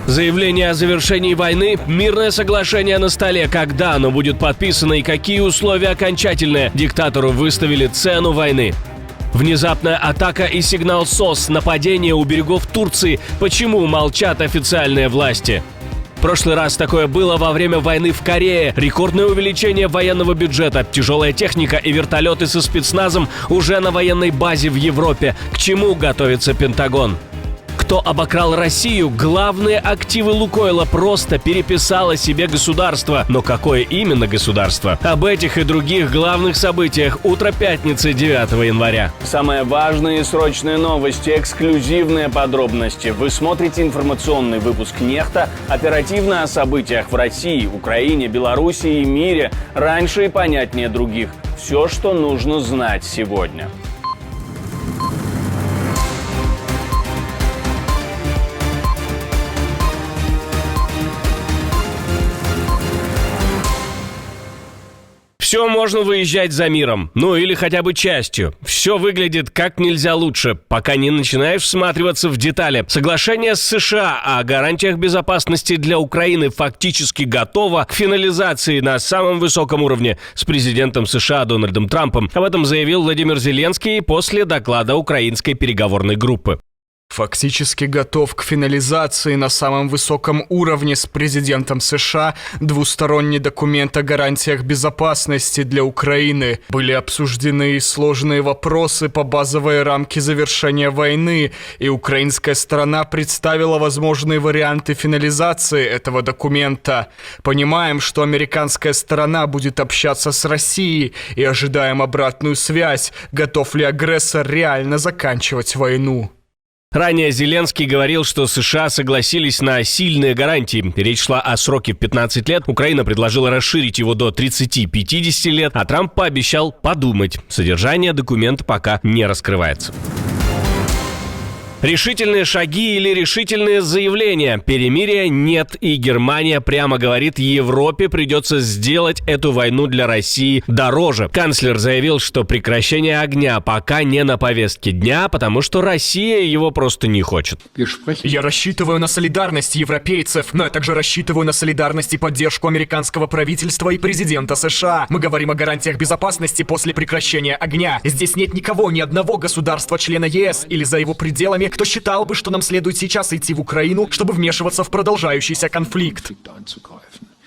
Заявление о завершении войны, мирное соглашение на столе, когда оно будет подписано и какие условия окончательные. Диктатору выставили цену войны. Внезапная атака и сигнал СОС, нападение у берегов Турции. Почему молчат официальные власти? В прошлый раз такое было во время войны в Корее. Рекордное увеличение военного бюджета, тяжелая техника и вертолеты со спецназом уже на военной базе в Европе. К чему готовится Пентагон? Кто обокрал Россию? Главные активы Лукойла просто переписало себе государство. Но какое именно государство? Об этих и других главных событиях утро пятницы 9 января. Самые важные и срочные новости, эксклюзивные подробности. Вы смотрите информационный выпуск «Нехта». Оперативно о событиях в России, Украине, Белоруссии и мире. Раньше и понятнее других. Все, что нужно знать сегодня. Все можно выезжать за миром, ну или хотя бы частью. Все выглядит как нельзя лучше, пока не начинаешь всматриваться в детали. Соглашение с США о гарантиях безопасности для Украины фактически готово к финализации на самом высоком уровне с президентом США Дональдом Трампом. Об этом заявил Владимир Зеленский после доклада украинской переговорной группы. Фактически готов к финализации на самом высоком уровне с президентом США двусторонний документ о гарантиях безопасности для Украины. Были обсуждены сложные вопросы по базовой рамке завершения войны, и украинская сторона представила возможные варианты финализации этого документа. Понимаем, что американская сторона будет общаться с Россией и ожидаем обратную связь, готов ли агрессор реально заканчивать войну. Ранее Зеленский говорил, что США согласились на сильные гарантии. Речь шла о сроке в 15 лет. Украина предложила расширить его до 30-50 лет, а Трамп пообещал подумать. Содержание документа пока не раскрывается. Решительные шаги или решительные заявления. Перемирия нет, и Германия прямо говорит, Европе придется сделать эту войну для России дороже. Канцлер заявил, что прекращение огня пока не на повестке дня, потому что Россия его просто не хочет. Я рассчитываю на солидарность европейцев, но я также рассчитываю на солидарность и поддержку американского правительства и президента США. Мы говорим о гарантиях безопасности после прекращения огня. Здесь нет никого, ни одного государства-члена ЕС или за его пределами, кто считал бы, что нам следует сейчас идти в Украину, чтобы вмешиваться в продолжающийся конфликт.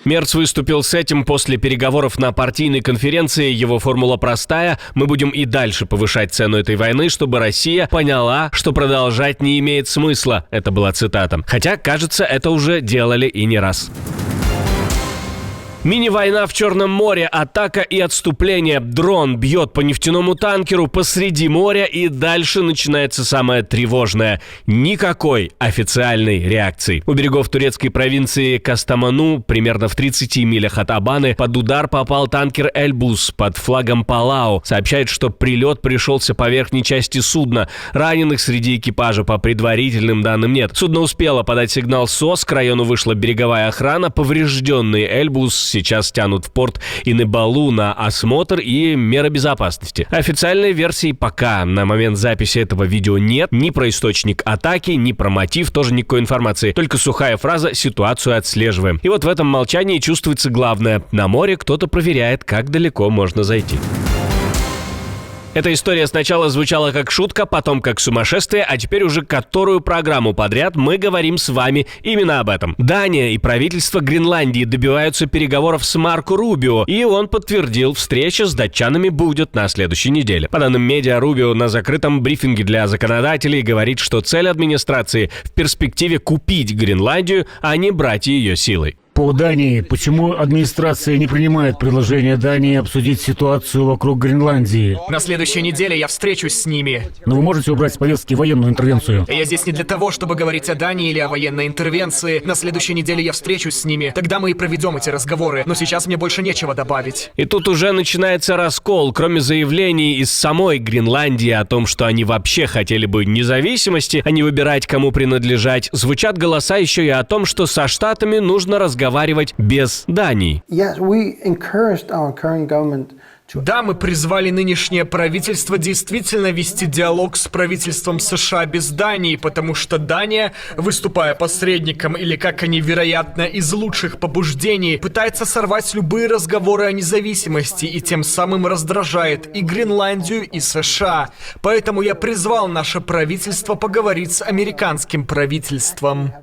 Мерц выступил с этим после переговоров на партийной конференции. Его формула простая: мы будем и дальше повышать цену этой войны, чтобы Россия поняла, что продолжать не имеет смысла. Это была цитата. Хотя, кажется, это уже делали и не раз. Мини-война в Черном море, атака и отступление. Дрон бьет по нефтяному танкеру посреди моря, и дальше начинается самое тревожное. Никакой официальной реакции. У берегов турецкой провинции Кастаману, примерно в 30 милях от Абаны, под удар попал танкер «Эльбус» под флагом Палау. Сообщает, что прилет пришелся по верхней части судна. Раненых среди экипажа по предварительным данным нет. Судно успело подать сигнал СОС, к району вышла береговая охрана. Поврежденный «Эльбус» сейчас тянут в порт Инебалу на осмотр и меры безопасности. Официальной версии пока на момент записи этого видео нет. Ни про источник атаки, ни про мотив тоже никакой информации. Только сухая фраза «ситуацию отслеживаем». И вот в этом молчании чувствуется главное. На море кто-то проверяет, как далеко можно зайти. Эта история сначала звучала как шутка, потом как сумасшествие, а теперь уже которую программу подряд мы говорим с вами именно об этом. Дания и правительство Гренландии добиваются переговоров с Марко Рубио, и он подтвердил, встреча с датчанами будет на следующей неделе. По данным медиа, Рубио на закрытом брифинге для законодателей говорит, что цель администрации в перспективе купить Гренландию, а не брать ее силой. По Дании. Почему администрация не принимает предложение Дании обсудить ситуацию вокруг Гренландии? На следующей неделе я встречусь с ними. Но вы можете убрать с повестки военную интервенцию? Я здесь не для того, чтобы говорить о Дании или о военной интервенции. На следующей неделе я встречусь с ними. Тогда мы и проведем эти разговоры. Но сейчас мне больше нечего добавить. И тут уже начинается раскол. Кроме заявлений из самой Гренландии о том, что они вообще хотели бы независимости, а не выбирать, кому принадлежать, звучат голоса еще и о том, что со Штатами нужно разговаривать без Дании. Да, мы призвали нынешнее правительство действительно вести диалог с правительством США без Дании, потому что Дания, выступая посредником или, как они, вероятно, из лучших побуждений, пытается сорвать любые разговоры о независимости и тем самым раздражает и Гренландию, и США. Поэтому я призвал наше правительство поговорить с американским правительством.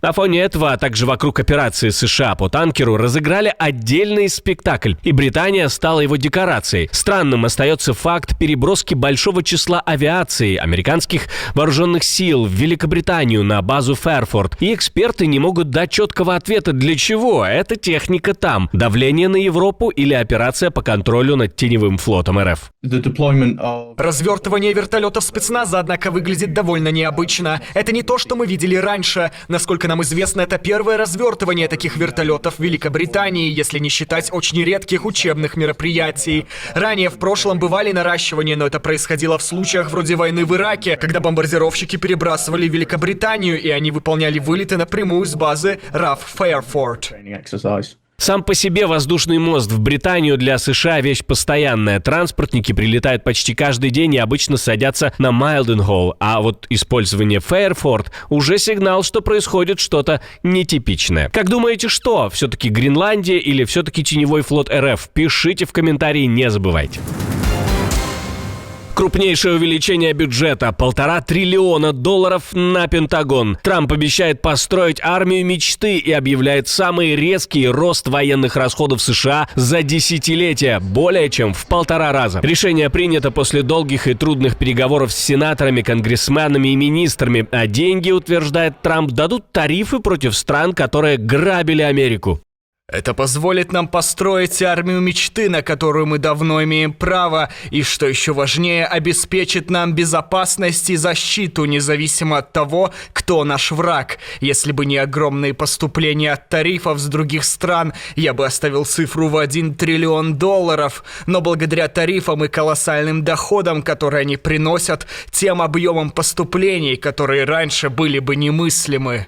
На фоне этого, а также вокруг операции США по танкеру разыграли отдельный спектакль, и Британия стала его декорацией. Странным остается факт переброски большого числа авиации американских вооруженных сил в Великобританию на базу Фэрфорд. И эксперты не могут дать четкого ответа, для чего эта техника там. Давление на Европу или операция по контролю над теневым флотом РФ. Развертывание вертолетов спецназа, однако, выглядит довольно необычно. Это не то, что мы видели раньше. Насколько нам известно, это первое развертывание таких вертолетов в Великобритании, если не считать очень редких учебных мероприятий. Ранее в прошлом бывали наращивания, но это происходило в случаях вроде войны в Ираке, когда бомбардировщики перебрасывали в Великобританию, и они выполняли вылеты напрямую с базы RAF Fairford. Сам по себе воздушный мост в Британию для США вещь постоянная. Транспортники прилетают почти каждый день и обычно садятся на Майлденхолл. А вот использование Фэрфорд уже сигнал, что происходит что-то нетипичное. Как думаете, что? Все-таки Гренландия или все-таки теневой флот РФ? Пишите в комментарии, не забывайте. Крупнейшее увеличение бюджета – $1,5 триллиона на Пентагон. Трамп обещает построить армию мечты и объявляет самый резкий рост военных расходов США за десятилетия, более чем в 1,5 раза. Решение принято после долгих и трудных переговоров с сенаторами, конгрессменами и министрами, а деньги, утверждает Трамп, дадут тарифы против стран, которые грабили Америку. Это позволит нам построить армию мечты, на которую мы давно имеем право, и, что еще важнее, обеспечит нам безопасность и защиту, независимо от того, кто наш враг. Если бы не огромные поступления от тарифов с других стран, я бы оставил цифру в $1 триллион, но благодаря тарифам и колоссальным доходам, которые они приносят, тем объемом поступлений, которые раньше были бы немыслимы.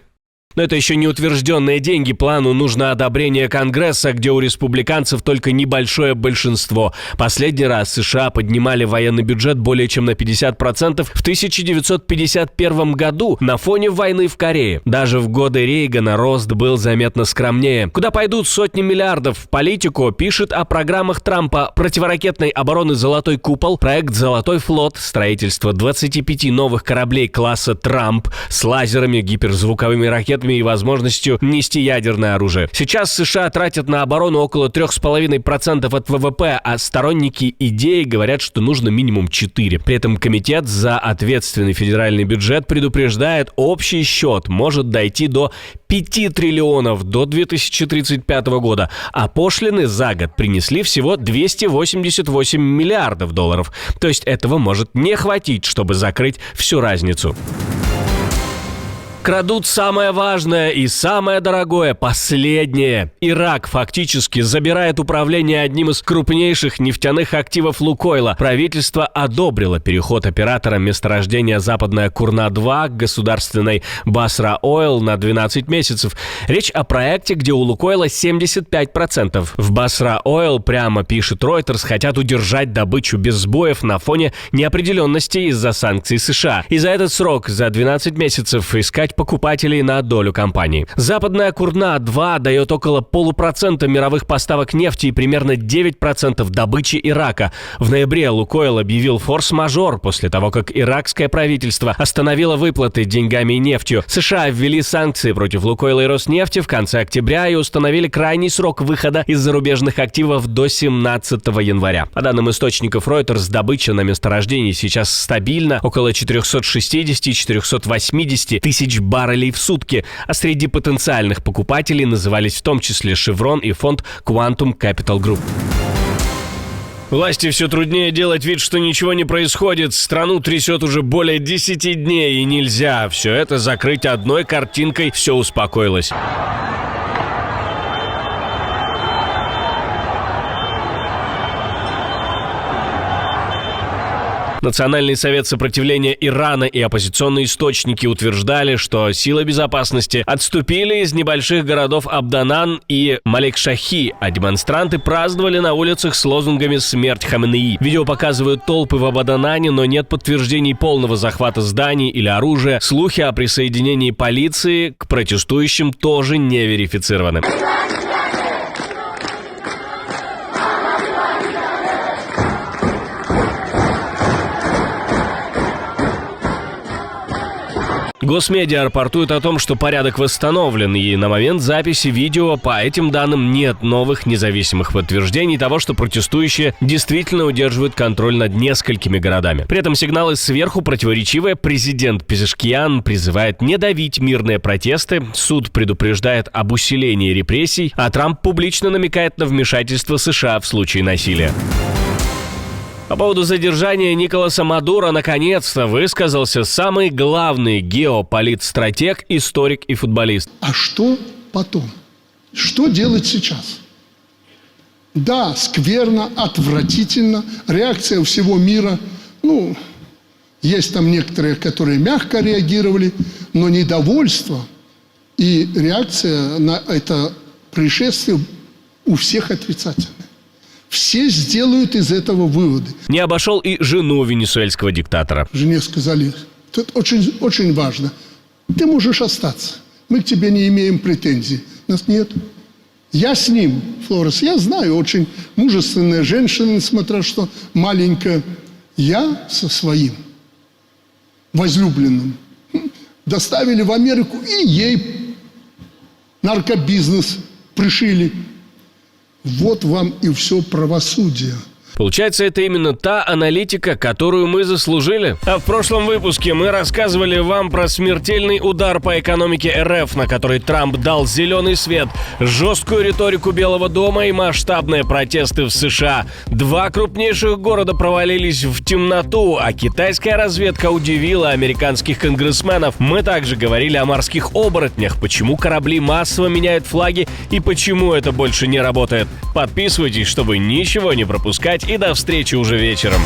Но это еще не утвержденные деньги. Плану нужно одобрение Конгресса, где у республиканцев только небольшое большинство. Последний раз США поднимали военный бюджет более чем на 50% в 1951 году на фоне войны в Корее. Даже в годы Рейгана рост был заметно скромнее. Куда пойдут сотни миллиардов в политику, пишет о программах Трампа: противоракетной обороны «Золотой купол», проект «Золотой флот», строительство 25 новых кораблей класса «Трамп» с лазерами, гиперзвуковыми ракетами и возможностью нести ядерное оружие. Сейчас США тратят на оборону около 3,5% от ВВП, а сторонники идеи говорят, что нужно минимум 4%. При этом Комитет за ответственный федеральный бюджет предупреждает, общий счет может дойти до 5 триллионов до 2035 года, а пошлины за год принесли всего $288 миллиардов. То есть этого может не хватить, чтобы закрыть всю разницу. Крадут самое важное и самое дорогое, последнее. Ирак фактически забирает управление одним из крупнейших нефтяных активов Лукойла. Правительство одобрило переход оператора месторождения Западная Курна-2 к государственной Басра Ойл на 12 месяцев. Речь о проекте, где у Лукойла 75%. В Басра Ойл, прямо пишет Reuters, хотят удержать добычу без сбоев на фоне неопределенности из-за санкций США. И за этот срок, за 12 месяцев, искать покупателей на долю компании. Западная Курна-2 дает около 0,5% мировых поставок нефти и примерно 9% добычи Ирака. В ноябре Лукойл объявил форс-мажор после того, как иракское правительство остановило выплаты деньгами и нефтью. США ввели санкции против Лукойла и Роснефти в конце октября и установили крайний срок выхода из зарубежных активов до 17 января. По данным источников Reuters, добыча на месторождении сейчас стабильна, около 460-480 тысяч баррелей в сутки, а среди потенциальных покупателей назывались в том числе Chevron и фонд Quantum Capital Group. Власти все труднее делать вид, что ничего не происходит. Страну трясет уже более 10 дней, и нельзя все это закрыть одной картинкой «все успокоилось». Национальный совет сопротивления Ирана и оппозиционные источники утверждали, что силы безопасности отступили из небольших городов Абданан и Малик-Шахи, а демонстранты праздновали на улицах с лозунгами «Смерть Хаменеи». Видео показывают толпы в Абаданане, но нет подтверждений полного захвата зданий или оружия. Слухи о присоединении полиции к протестующим тоже не верифицированы. Госмедиа рапортует о том, что порядок восстановлен, и на момент записи видео по этим данным нет новых независимых подтверждений того, что протестующие действительно удерживают контроль над несколькими городами. При этом сигналы сверху противоречивые. Президент Пезешкиан призывает не давить мирные протесты, суд предупреждает об усилении репрессий, а Трамп публично намекает на вмешательство США в случае насилия. По поводу задержания Николаса Мадуро наконец-то высказался самый главный геополитстратег, историк и футболист. А что потом? Что делать сейчас? Да, скверно, отвратительно, реакция всего мира. Есть там некоторые, которые мягко реагировали, но недовольство и реакция на это происшествие у всех отрицательная. Все сделают из этого выводы. Не обошел и жену венесуэльского диктатора. Жене сказали, это очень, очень важно. Ты можешь остаться. Мы к тебе не имеем претензий. Нас нет. Я с ним, Флорес, я знаю, очень мужественная женщина, несмотря что маленькая. Я со своим возлюбленным доставили в Америку, и ей наркобизнес пришили. Вот вам и все правосудие. Получается, это именно та аналитика, которую мы заслужили. А в прошлом выпуске мы рассказывали вам про смертельный удар по экономике РФ, на который Трамп дал зеленый свет, жесткую риторику Белого дома и масштабные протесты в США. 2 крупнейших города провалились в темноту, а китайская разведка удивила американских конгрессменов. Мы также говорили о морских оборотнях, почему корабли массово меняют флаги и почему это больше не работает. Подписывайтесь, чтобы ничего не пропускать, и до встречи уже вечером.